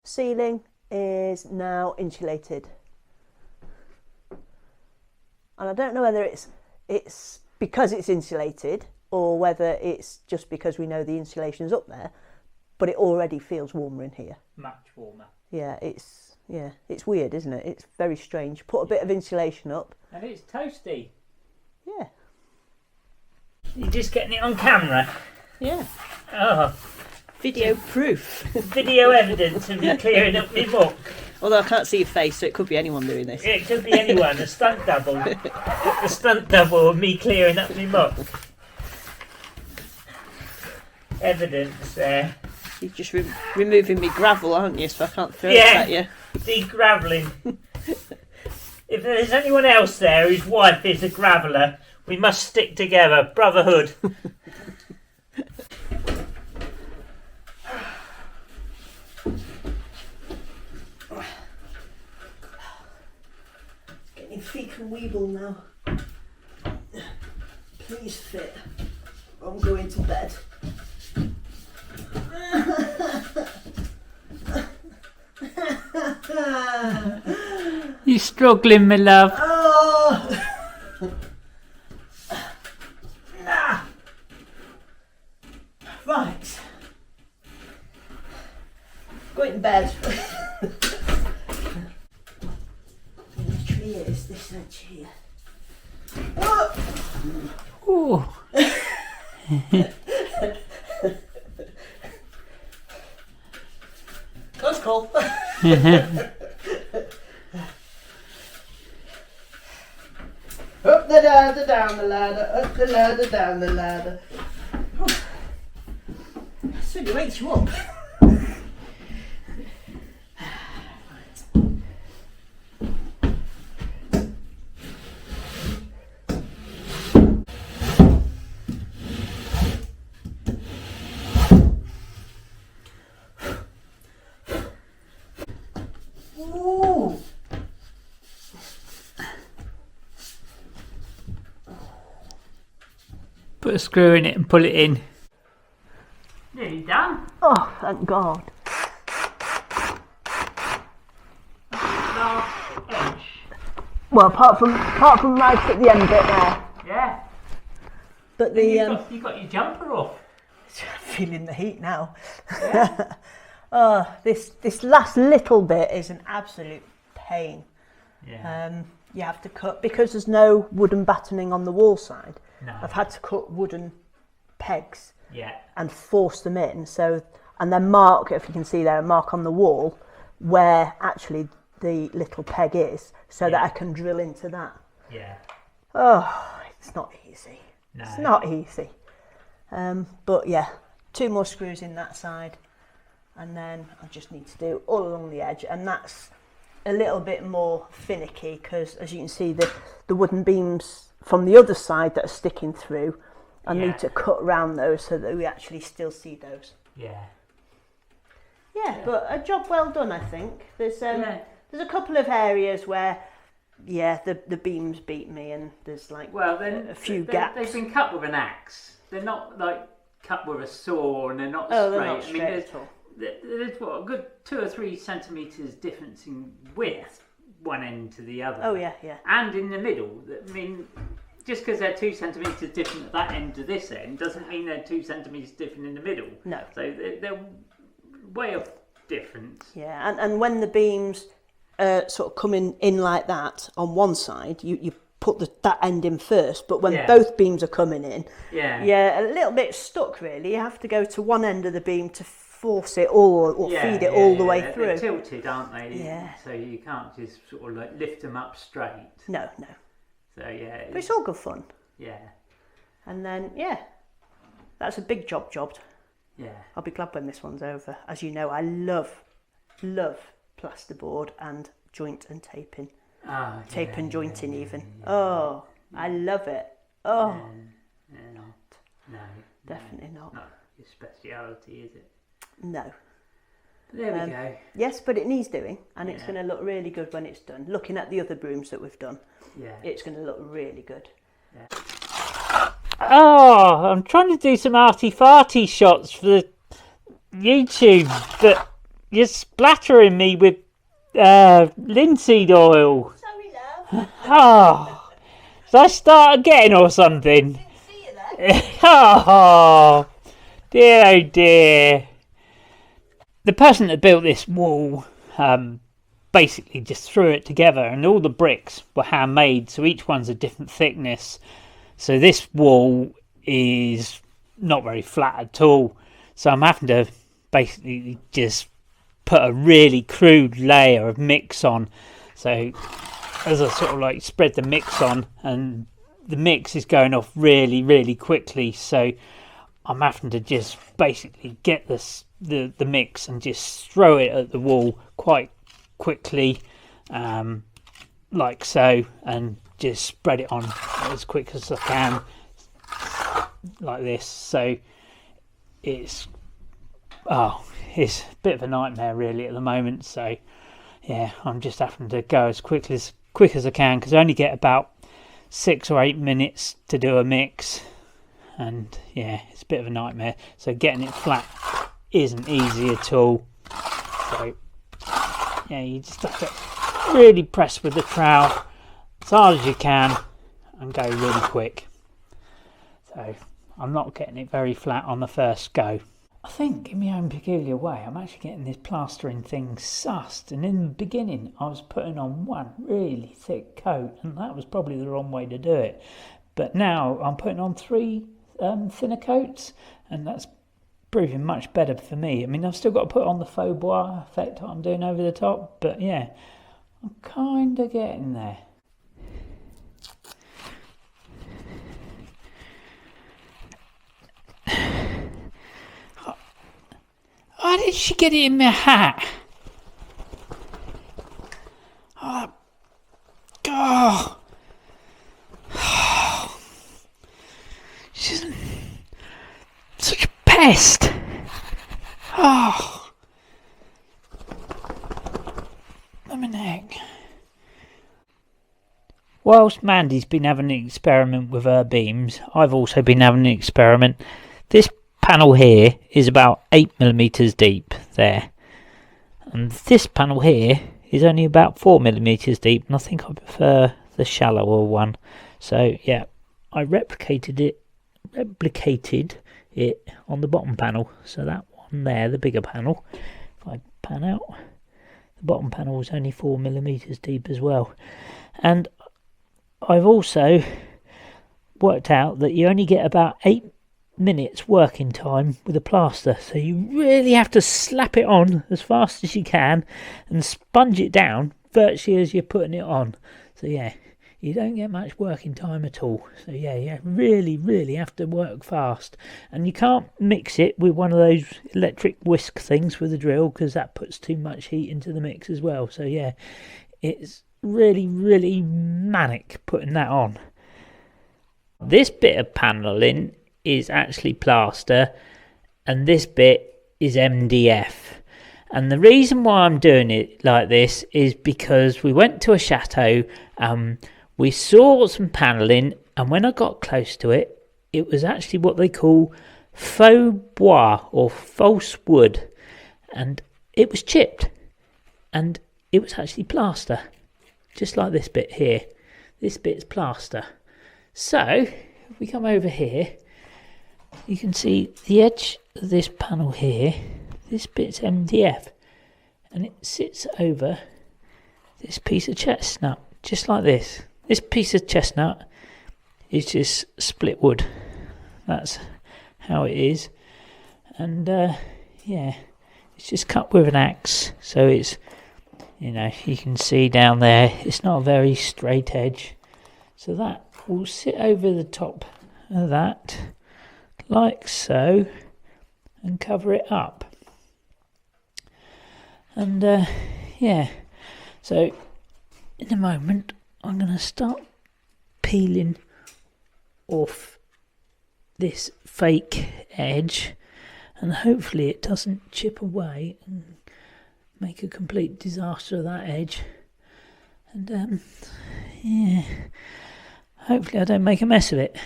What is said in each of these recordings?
ceiling is now insulated. And I don't know whether it's because it's insulated or whether it's just because we know the insulation's up there, but it already feels warmer in here. Much warmer. Yeah, it's weird, isn't it? It's very strange. Put a bit of insulation up. And it's toasty. Yeah. You're just getting it on camera? Yeah. Oh. Video proof. Video evidence of me clearing up my muck. Although I can't see your face, so it could be anyone doing this. It could be anyone, a stunt double. A stunt double of me clearing up my muck. Evidence there. You're just removing me gravel, aren't you? So I can't throw it at you. De-gravelling. If there's anyone else there whose wife is a graveller, we must stick together. Brotherhood. Getting fecal weeble now. Please fit. I'm going to bed. You struggling, my love? Oh. Nah. Right. Going to bed. Literally is this edge here. Oh. Ooh. That's cool. Up the ladder, down the ladder, up the ladder, down the ladder. That's really wakes you up. Ooh. Put a screw in it and pull it in. Nearly done. Oh, thank God. Last edge. Well, apart from right at the end bit there. Yeah. But the you got your jumper off. I'm feeling the heat now. Yeah. Oh, this last little bit is an absolute pain. Yeah. You have to cut because there's no wooden battening on the wall side. No. I've had to cut wooden pegs. Yeah. And force them in. So, and then mark, if you can see there, a mark on the wall where actually the little peg is, so that I can drill into that. Yeah. Oh, it's not easy. No. It's not easy. But yeah, 2 more screws in that side, and then I just need to do all along the edge, and that's a little bit more finicky because, as you can see, the wooden beams from the other side that are sticking through, I need to cut around those so that we actually still see those. Yeah. Yeah, but a job well done, I think. There's a couple of areas where, the beams beat me, and there's like a few gaps. They've been cut with an axe. They're not like cut with a saw, and they're not straight. They're not straight at all. There's what, a good 2 or 3 centimetres difference in width, one end to the other. Oh yeah. And in the middle. I mean, just because they're 2 centimetres different at that end to this end doesn't mean they're 2 centimetres different in the middle. No. So they're way off difference. Yeah, and when the beams sort of come in like that on one side, you put that end in first, but when both beams are coming in, a little bit stuck really. You have to go to one end of the beam to force it all or feed it all the way through. They're tilted, aren't they? Yeah. So you can't just sort of like lift them up straight. No. So yeah. But it's all good fun. Yeah. And then that's a big job jobbed. Yeah. I'll be glad when this one's over. As you know, I love plasterboard and joint and taping. Oh, Tape and jointing even. Oh, I love it. Oh. No. Definitely not. Not your speciality, is it? No. But there we go. Yes, but it needs doing, and it's going to look really good when it's done. Looking at the other brooms that we've done, it's going to look really good. Yeah. Oh, I'm trying to do some arty-farty shots for the YouTube, but you're splattering me with linseed oil. Sorry, love. Oh, should I start again or something? Didn't see you there. Oh, dear, oh dear. The person that built this wall basically just threw it together, and all the bricks were handmade, so each one's a different thickness. So this wall is not very flat at all. So I'm having to basically just put a really crude layer of mix on. So as I sort of like spread the mix on, and the mix is going off really, really quickly, so I'm having to just basically get the mix and just throw it at the wall quite quickly, like so, and just spread it on as quick as I can, like this. So it's a bit of a nightmare really at the moment. So yeah, I'm just having to go as quick as I can, because I only get about 6 or 8 minutes to do a mix, and yeah, it's a bit of a nightmare. So getting it flat isn't easy at all. So yeah, you just have to really press with the trowel as hard as you can and go really quick. So I'm not getting it very flat on the first go. I think in my own peculiar way I'm actually getting this plastering thing sussed, and in the beginning I was putting on one really thick coat, and that was probably the wrong way to do it. But now I'm putting on 3 thinner coats, and that's proving much better for me. I mean, I've still got to put on the faux bois effect I'm doing over the top, but yeah, I'm kind of getting there. How did she get it in my hat? Oh, oh. She's such a pest. Oh, I'm an egg. Whilst Mandy's been having an experiment with her beams, I've also been having an experiment. This panel here is about 8mm deep there, and this panel here is only about 4mm deep, and I think I prefer the shallower one. So yeah, I replicated it on the bottom panel. So that one there, the bigger panel, if I pan out, the bottom panel is only 4mm deep as well. And I've also worked out that you only get about 8 minutes working time with a plaster, so you really have to slap it on as fast as you can and sponge it down virtually as you're putting it on. So yeah, you don't get much working time at all. So yeah, you really have to work fast, and you can't mix it with one of those electric whisk things with a drill, because that puts too much heat into the mix as well. So yeah, it's really manic putting that on. This bit of panelling is actually plaster, and this bit is MDF. And the reason why I'm doing it like this is because we went to a chateau, we saw some panelling, and when I got close to it, it was actually what they call faux bois or false wood, and it was chipped, and it was actually plaster, just like this bit here. This bit's plaster. So if we come over here, you can see the edge of this panel here, this bit's MDF, and it sits over this piece of chestnut, just like this. This piece of chestnut is just split wood. That's how it is. And yeah, it's just cut with an axe, so it's, you know, you can see down there, it's not a very straight edge. So that will sit over the top of that, like so, and cover it up. And yeah, so in a moment I'm going to start peeling off this fake edge, and hopefully it doesn't chip away and make a complete disaster of that edge. And yeah, hopefully I don't make a mess of it.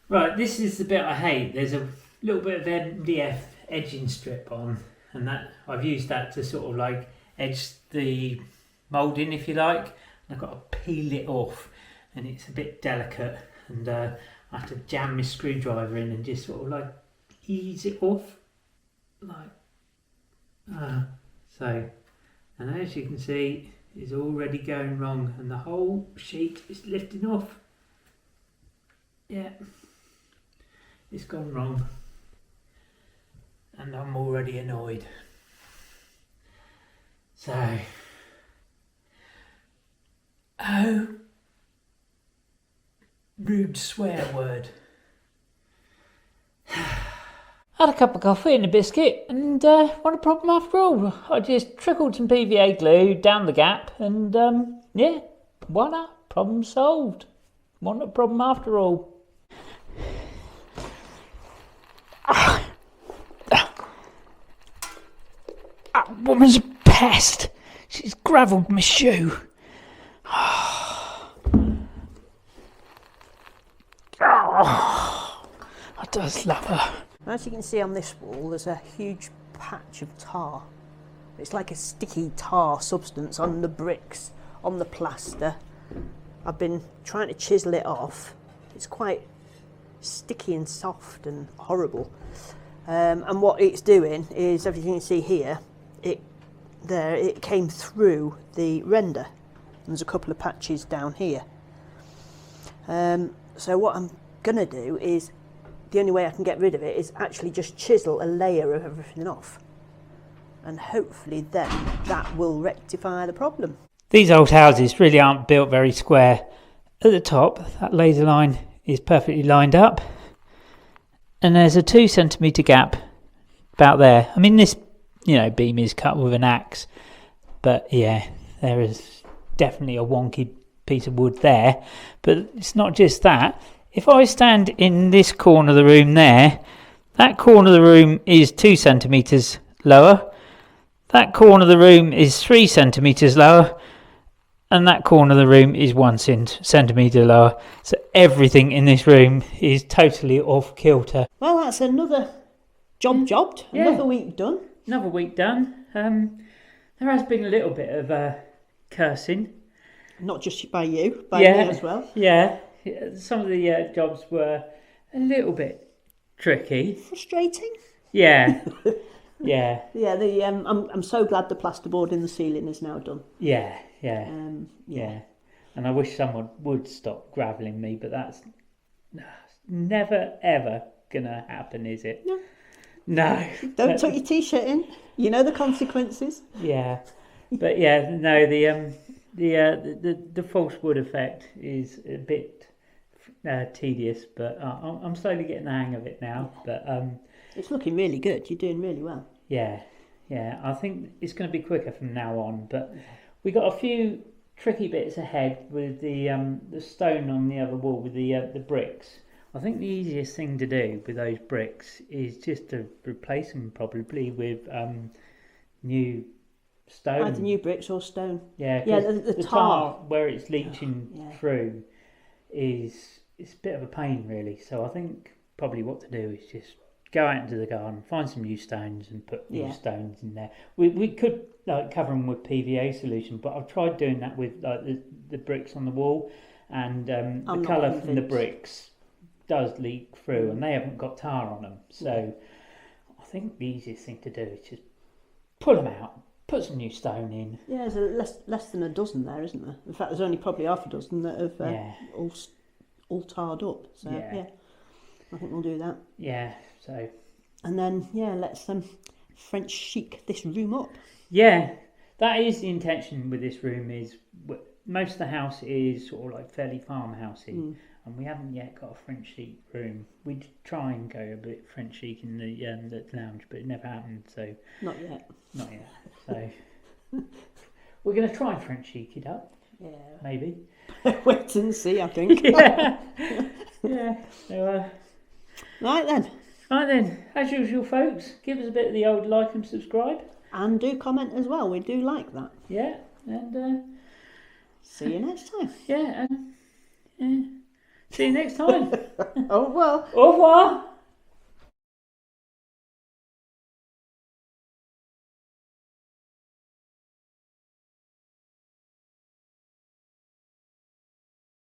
Right, this is the bit I hate. There's a little bit of MDF edging strip on, and that I've used that to sort of like edge the moulding, if you like. And I've got to peel it off, and it's a bit delicate, and I have to jam my screwdriver in and just sort of like ease it off, like so. And as you can see, it's already going wrong, and the whole sheet is lifting off. Yeah, it's gone wrong, and I'm already annoyed. So, oh, rude swear word. Had a cup of coffee and a biscuit, and what a problem after all. I just trickled some PVA glue down the gap, and yeah, voila, problem solved. What a problem after all. That woman's a pest. She's gravelled my shoe. I just love her. As you can see on this wall, there's a huge patch of tar. It's like a sticky tar substance on the bricks, on the plaster. I've been trying to chisel it off. It's quite sticky and soft and horrible. And what it's doing is, everything you see here, it came through the render. There's a couple of patches down here. So what I'm gonna do is, the only way I can get rid of it is actually just chisel a layer of everything off, and hopefully then that will rectify the problem. These old houses really aren't built very square. At the top, that laser line is perfectly lined up, and there's a 2 centimetre gap about there. I mean, this beam is cut with an axe, but yeah, there is definitely a wonky piece of wood there. But it's not just that. If I stand in this corner of the room there, that corner of the room is 2 centimetres lower, that corner of the room is 3 centimetres lower, and that corner of the room is 1 centimetre lower. So everything in this room is totally off kilter. Well, that's another jobbed, yeah. Another week done. Another week done. There has been a little bit of cursing. Not just by you, by me as well. Yeah. Some of the jobs were a little bit tricky. Frustrating. Yeah, yeah. Yeah. I'm so glad the plasterboard in the ceiling is now done. Yeah. Yeah. And I wish someone would stop gravelling me, but that's never ever gonna happen, is it? No. Don't tuck your t-shirt in. You know the consequences. Yeah, but yeah, no. The false wood effect is a bit tedious, but I'm slowly getting the hang of it now. But it's looking really good. You're doing really well. Yeah. I think it's going to be quicker from now on. But we got a few tricky bits ahead with the stone on the other wall with the bricks. I think the easiest thing to do with those bricks is just to replace them probably with new stone. Either new bricks or stone. Yeah, the tar where it's leaching through it's a bit of a pain really. So I think probably what to do is just go out into the garden, find some new stones and put new stones in there. We could cover them with PVA solution, but I've tried doing that with the bricks on the wall, and the colour from the bricks does leak through, and they haven't got tar on them. So I think the easiest thing to do is just pull them out, put some new stone in. Yeah, there's less than a dozen there, isn't there? In fact, there's only probably half a dozen that have all tarred up. So yeah, I think we'll do that. Yeah. So. And then let's French chic this room up. Yeah, that is the intention with this room. Is most of the house is sort of like fairly farmhousey, and we haven't yet got a French chic room. We'd try and go a bit French chic in the lounge, but it never happened. So not yet. So we're going to try French chic it up. Yeah, maybe. Wait and see. I think. Yeah. So, Right then, as usual, folks, give us a bit of the old like and subscribe. And do comment as well. We do like that. Yeah, and see you next time. Yeah, and see you next time. Au revoir. Au revoir.